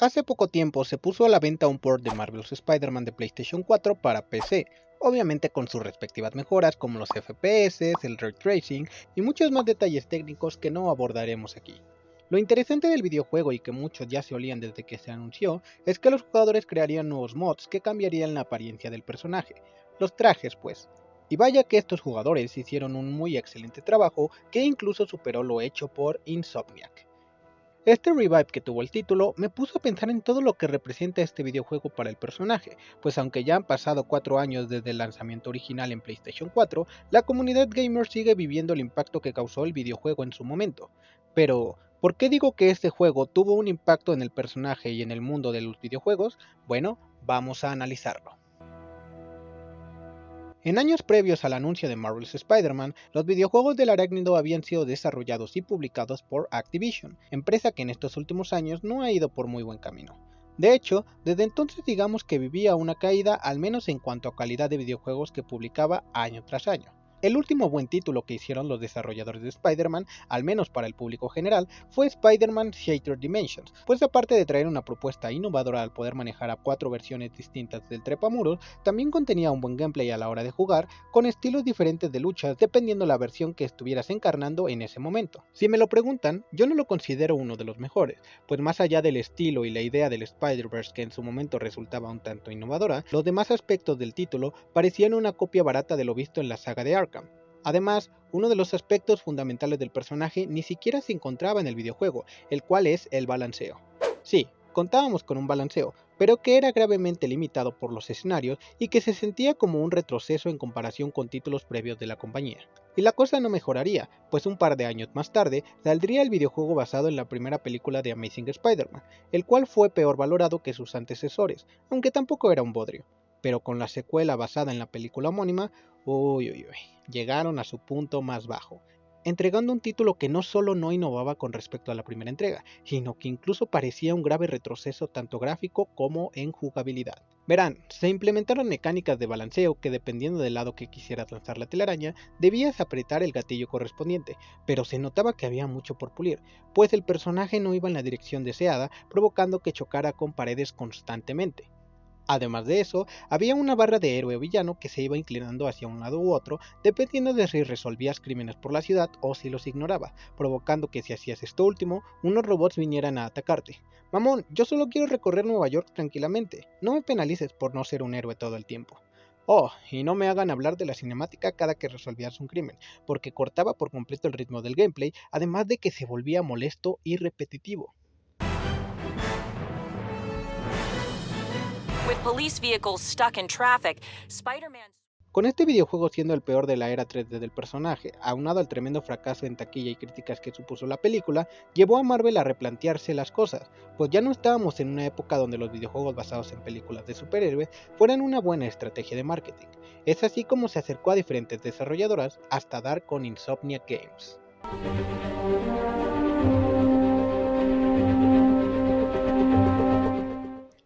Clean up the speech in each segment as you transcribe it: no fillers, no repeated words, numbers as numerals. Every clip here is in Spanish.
Hace poco tiempo se puso a la venta un port de Marvel's Spider-Man de PlayStation 4 para PC, obviamente con sus respectivas mejoras como los FPS, el ray tracing y muchos más detalles técnicos que no abordaremos aquí. Lo interesante del videojuego y que muchos ya se olían desde que se anunció es que los jugadores crearían nuevos mods que cambiarían la apariencia del personaje, los trajes pues. Y vaya que estos jugadores hicieron un muy excelente trabajo que incluso superó lo hecho por Insomniac. Este revive que tuvo el título me puso a pensar en todo lo que representa este videojuego para el personaje, pues aunque ya han pasado 4 años desde el lanzamiento original en PlayStation 4, la comunidad gamer sigue viviendo el impacto que causó el videojuego en su momento. Pero, ¿por qué digo que este juego tuvo un impacto en el personaje y en el mundo de los videojuegos? Bueno, vamos a analizarlo. En años previos al anuncio de Marvel's Spider-Man, los videojuegos del arácnido habían sido desarrollados y publicados por Activision, empresa que en estos últimos años no ha ido por muy buen camino. De hecho, desde entonces digamos que vivía una caída al menos en cuanto a calidad de videojuegos que publicaba año tras año. El último buen título que hicieron los desarrolladores de Spider-Man, al menos para el público general, fue Spider-Man Shattered Dimensions, pues aparte de traer una propuesta innovadora al poder manejar a 4 versiones distintas del trepamuros, también contenía un buen gameplay a la hora de jugar, con estilos diferentes de luchas dependiendo la versión que estuvieras encarnando en ese momento. Si me lo preguntan, yo no lo considero uno de los mejores, pues más allá del estilo y la idea del Spider-Verse que en su momento resultaba un tanto innovadora, los demás aspectos del título parecían una copia barata de lo visto en la saga de Arkham. Además, uno de los aspectos fundamentales del personaje ni siquiera se encontraba en el videojuego, el cual es el balanceo. Sí, contábamos con un balanceo, pero que era gravemente limitado por los escenarios y que se sentía como un retroceso en comparación con títulos previos de la compañía. Y la cosa no mejoraría, pues un par de años más tarde saldría el videojuego basado en la primera película de Amazing Spider-Man, el cual fue peor valorado que sus antecesores, aunque tampoco era un bodrio. Pero con la secuela basada en la película homónima, llegaron a su punto más bajo, entregando un título que no solo no innovaba con respecto a la primera entrega, sino que incluso parecía un grave retroceso tanto gráfico como en jugabilidad. Verán, se implementaron mecánicas de balanceo que dependiendo del lado que quisieras lanzar la telaraña, debías apretar el gatillo correspondiente, pero se notaba que había mucho por pulir, pues el personaje no iba en la dirección deseada, provocando que chocara con paredes constantemente. Además de eso, había una barra de héroe o villano que se iba inclinando hacia un lado u otro, dependiendo de si resolvías crímenes por la ciudad o si los ignoraba, provocando que si hacías esto último, unos robots vinieran a atacarte. Mamón, yo solo quiero recorrer Nueva York tranquilamente, no me penalices por no ser un héroe todo el tiempo. Oh, y no me hagan hablar de la cinemática cada que resolvías un crimen, porque cortaba por completo el ritmo del gameplay, además de que se volvía molesto y repetitivo. With police vehicles stuck in traffic, Spider-Man. Con este videojuego siendo el peor de la era 3D del personaje, aunado al tremendo fracaso en taquilla y críticas que supuso la película, llevó a Marvel a replantearse las cosas, pues ya no estábamos en una época donde los videojuegos basados en películas de superhéroes fueran una buena estrategia de marketing. Es así como se acercó a diferentes desarrolladoras hasta dar con Insomniac Games.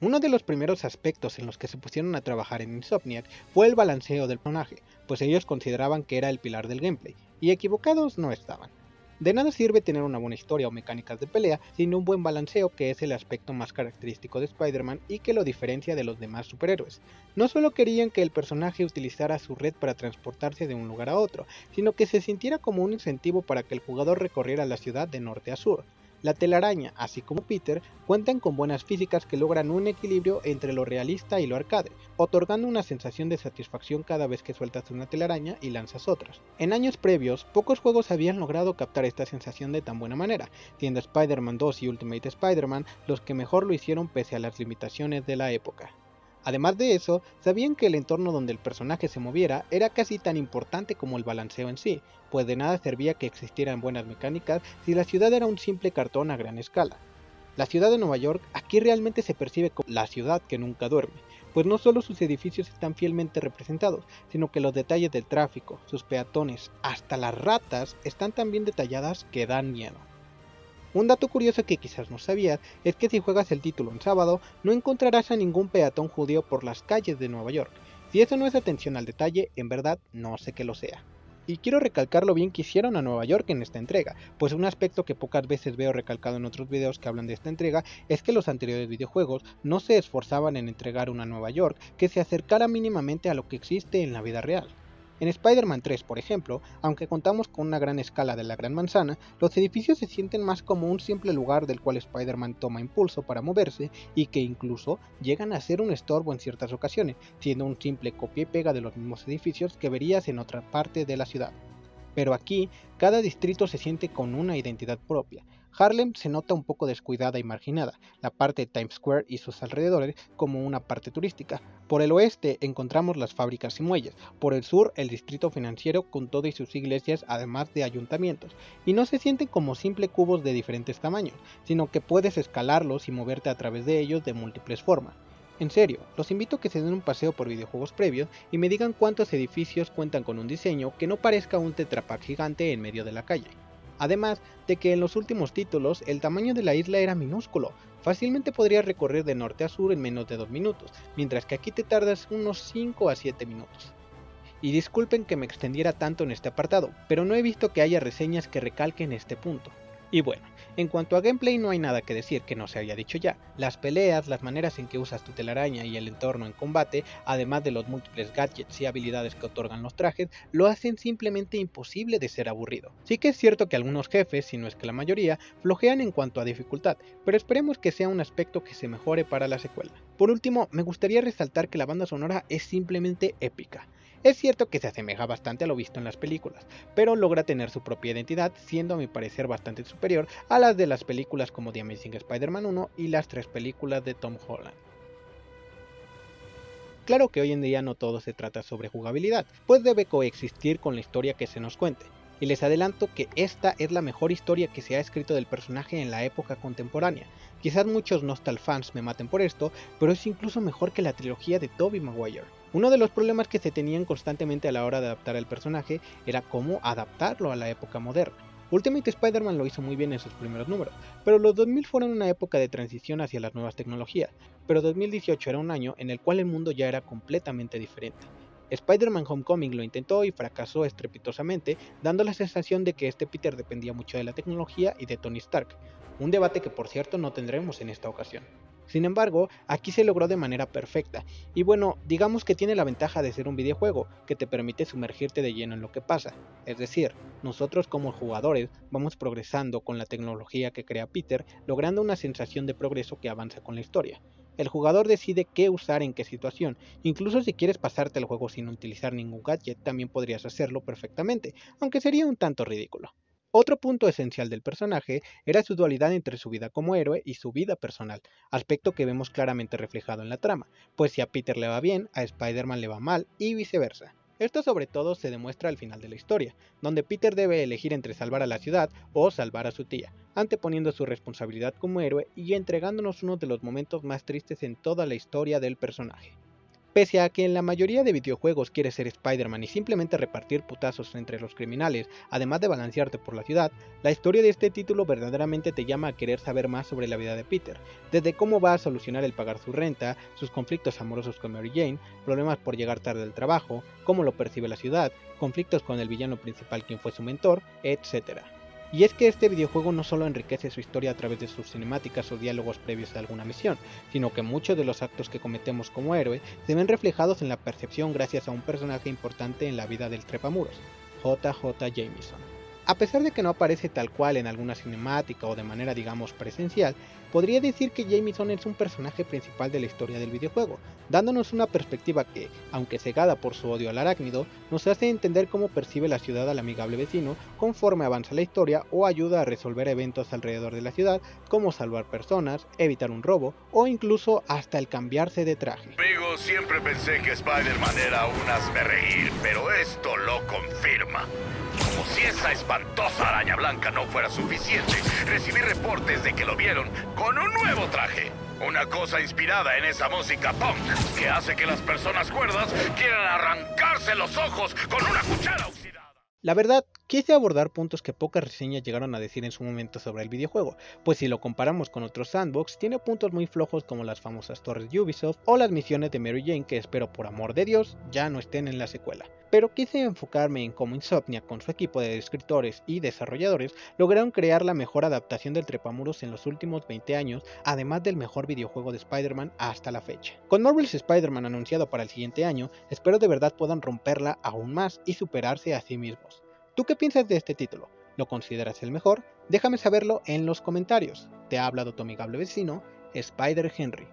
Uno de los primeros aspectos en los que se pusieron a trabajar en Insomniac fue el balanceo del personaje, pues ellos consideraban que era el pilar del gameplay, y equivocados no estaban. De nada sirve tener una buena historia o mecánicas de pelea sin un buen balanceo, que es el aspecto más característico de Spider-Man y que lo diferencia de los demás superhéroes. No solo querían que el personaje utilizara su red para transportarse de un lugar a otro, sino que se sintiera como un incentivo para que el jugador recorriera la ciudad de norte a sur. La telaraña, así como Peter, cuentan con buenas físicas que logran un equilibrio entre lo realista y lo arcade, otorgando una sensación de satisfacción cada vez que sueltas una telaraña y lanzas otras. En años previos, pocos juegos habían logrado captar esta sensación de tan buena manera, siendo Spider-Man 2 y Ultimate Spider-Man los que mejor lo hicieron pese a las limitaciones de la época. Además de eso, sabían que el entorno donde el personaje se moviera era casi tan importante como el balanceo en sí, pues de nada servía que existieran buenas mecánicas si la ciudad era un simple cartón a gran escala. La ciudad de Nueva York aquí realmente se percibe como la ciudad que nunca duerme, pues no solo sus edificios están fielmente representados, sino que los detalles del tráfico, sus peatones, hasta las ratas están tan bien detalladas que dan miedo. Un dato curioso que quizás no sabías es que si juegas el título en sábado, no encontrarás a ningún peatón judío por las calles de Nueva York. Si eso no es atención al detalle, en verdad no sé qué lo sea. Y quiero recalcar lo bien que hicieron a Nueva York en esta entrega, pues un aspecto que pocas veces veo recalcado en otros videos que hablan de esta entrega es que los anteriores videojuegos no se esforzaban en entregar una Nueva York que se acercara mínimamente a lo que existe en la vida real. En Spider-Man 3, por ejemplo, aunque contamos con una gran escala de la Gran Manzana, los edificios se sienten más como un simple lugar del cual Spider-Man toma impulso para moverse y que incluso llegan a ser un estorbo en ciertas ocasiones, siendo un simple copia y pega de los mismos edificios que verías en otra parte de la ciudad. Pero aquí, cada distrito se siente con una identidad propia. Harlem se nota un poco descuidada y marginada, la parte de Times Square y sus alrededores como una parte turística. Por el oeste encontramos las fábricas y muelles, por el sur el distrito financiero con todo y sus iglesias además de ayuntamientos, y no se sienten como simples cubos de diferentes tamaños, sino que puedes escalarlos y moverte a través de ellos de múltiples formas. En serio, los invito a que se den un paseo por videojuegos previos y me digan cuántos edificios cuentan con un diseño que no parezca un Tetra Pak gigante en medio de la calle. Además de que en los últimos títulos el tamaño de la isla era minúsculo, fácilmente podrías recorrer de norte a sur en menos de 2 minutos, mientras que aquí te tardas unos 5 a 7 minutos. Y disculpen que me extendiera tanto en este apartado, pero no he visto que haya reseñas que recalquen este punto. Y bueno, en cuanto a gameplay no hay nada que decir que no se haya dicho ya. Las peleas, las maneras en que usas tu telaraña y el entorno en combate, además de los múltiples gadgets y habilidades que otorgan los trajes, lo hacen simplemente imposible de ser aburrido. Sí que es cierto que algunos jefes, si no es que la mayoría, flojean en cuanto a dificultad, pero esperemos que sea un aspecto que se mejore para la secuela. Por último, me gustaría resaltar que la banda sonora es simplemente épica. Es cierto que se asemeja bastante a lo visto en las películas, pero logra tener su propia identidad, siendo a mi parecer bastante superior a las de las películas como The Amazing Spider-Man 1 y las 3 películas de Tom Holland. Claro que hoy en día no todo se trata sobre jugabilidad, pues debe coexistir con la historia que se nos cuente. Y les adelanto que esta es la mejor historia que se ha escrito del personaje en la época contemporánea. Quizás muchos Nostal-fans me maten por esto, pero es incluso mejor que la trilogía de Tobey Maguire. Uno de los problemas que se tenían constantemente a la hora de adaptar al personaje era cómo adaptarlo a la época moderna. Ultimate Spider-Man lo hizo muy bien en sus primeros números, pero los 2000 fueron una época de transición hacia las nuevas tecnologías, pero 2018 era un año en el cual el mundo ya era completamente diferente. Spider-Man Homecoming lo intentó y fracasó estrepitosamente, dando la sensación de que este Peter dependía mucho de la tecnología y de Tony Stark, un debate que por cierto no tendremos en esta ocasión. Sin embargo, aquí se logró de manera perfecta, y bueno, digamos que tiene la ventaja de ser un videojuego, que te permite sumergirte de lleno en lo que pasa. Es decir, nosotros como jugadores vamos progresando con la tecnología que crea Peter, logrando una sensación de progreso que avanza con la historia. El jugador decide qué usar en qué situación, incluso si quieres pasarte el juego sin utilizar ningún gadget también podrías hacerlo perfectamente, aunque sería un tanto ridículo. Otro punto esencial del personaje era su dualidad entre su vida como héroe y su vida personal, aspecto que vemos claramente reflejado en la trama, pues si a Peter le va bien, a Spider-Man le va mal y viceversa. Esto sobre todo se demuestra al final de la historia, donde Peter debe elegir entre salvar a la ciudad o salvar a su tía, anteponiendo su responsabilidad como héroe y entregándonos uno de los momentos más tristes en toda la historia del personaje. Pese a que en la mayoría de videojuegos quieres ser Spider-Man y simplemente repartir putazos entre los criminales, además de balancearte por la ciudad, la historia de este título verdaderamente te llama a querer saber más sobre la vida de Peter, desde cómo va a solucionar el pagar su renta, sus conflictos amorosos con Mary Jane, problemas por llegar tarde al trabajo, cómo lo percibe la ciudad, conflictos con el villano principal quien fue su mentor, etc. Y es que este videojuego no solo enriquece su historia a través de sus cinemáticas o diálogos previos a alguna misión, sino que muchos de los actos que cometemos como héroe se ven reflejados en la percepción gracias a un personaje importante en la vida del trepamuros, J.J. Jameson. A pesar de que no aparece tal cual en alguna cinemática o de manera digamos presencial, podría decir que Jameson es un personaje principal de la historia del videojuego, dándonos una perspectiva que, aunque cegada por su odio al arácnido, nos hace entender cómo percibe la ciudad al amigable vecino conforme avanza la historia o ayuda a resolver eventos alrededor de la ciudad, como salvar personas, evitar un robo o incluso hasta el cambiarse de traje. Amigo, siempre pensé que Spider-Man era un hazmerreír, pero esto lo confirma. Como si esa espantosa araña blanca no fuera suficiente, recibí reportes de que lo vieron con un nuevo traje. Una cosa inspirada en esa música punk que hace que las personas cuerdas quieran arrancarse los ojos con una cuchara oxidada. La verdad, Quise abordar puntos que pocas reseñas llegaron a decir en su momento sobre el videojuego, pues si lo comparamos con otros sandbox, tiene puntos muy flojos como las famosas torres de Ubisoft o las misiones de Mary Jane que espero por amor de Dios ya no estén en la secuela. Pero quise enfocarme en cómo Insomniac con su equipo de escritores y desarrolladores lograron crear la mejor adaptación del trepamuros en los últimos 20 años, además del mejor videojuego de Spider-Man hasta la fecha. Con Marvel's Spider-Man anunciado para el siguiente año, espero de verdad puedan romperla aún más y superarse a sí mismos. ¿Tú qué piensas de este título? ¿Lo consideras el mejor? Déjame saberlo en los comentarios. Te ha hablado tu amigable vecino, Spider Henry.